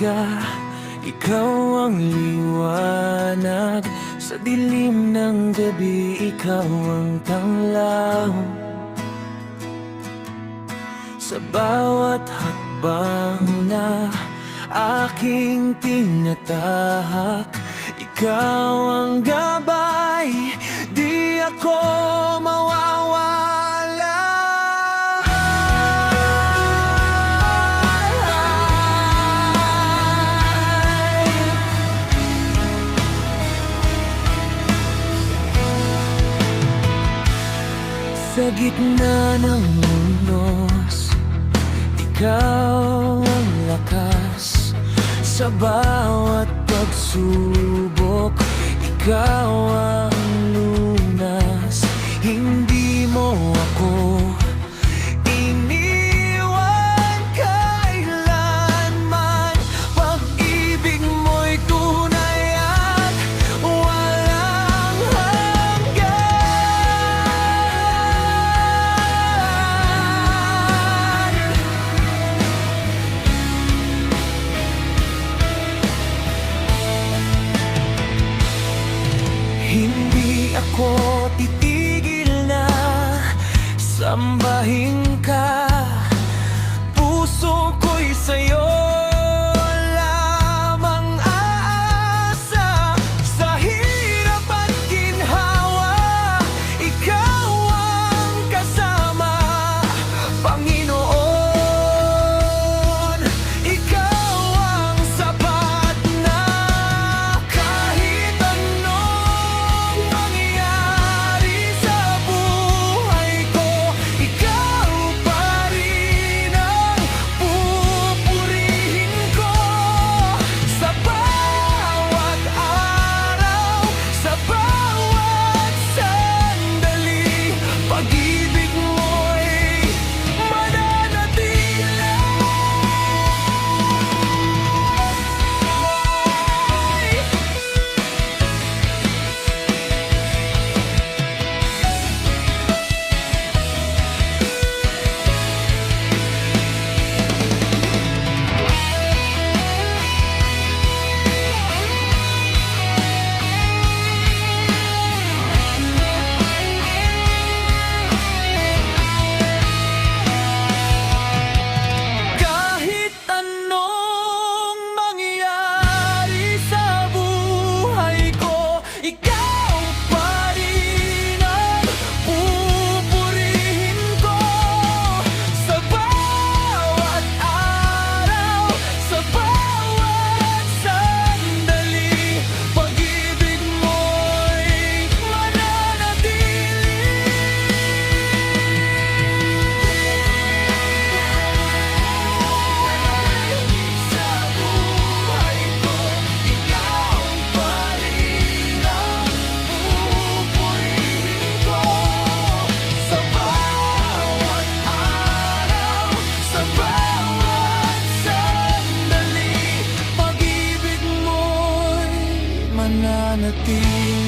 umaga, ikaw ang liwanag. Sa dilim ng gabi, ikaw ang tanglaw. Sa bawat hakbang na aking tinatahak, ikaw ang gabay, di ako mawawala. Sa gitna ng unos, ikaw ang lakas. Sa bawat pagsubok, ikaw ang lunas. Hindi mo ako iniwan kailanman. Pag-ibig mo'y tunay at walang hanggan. Hindi ako titigil na sambahin ka. Puso ko'y sa'yo lamang aasa. Sa hirap at ginhawa, ikaw ang kasama. Panginoon, ikaw ang sapat na. Kahit anong mangyari sa buhay ko, ikaw pa rin ang pupurihin ko. Sa bawat araw, sa bawat sandali, pag-ibig mo'y mananatili. Kahit anong mangyari sa buhay ko, ikaw pa rin ang pupurihin ko. Sa bawat araw, sa bawat sandali, pag-ibig mo'y mananatili. Sa buhay ko, ikaw pa rin ang pupurihin ko. Sa bawat araw, sa bawat sandali, pag-ibig mo'y mananatili.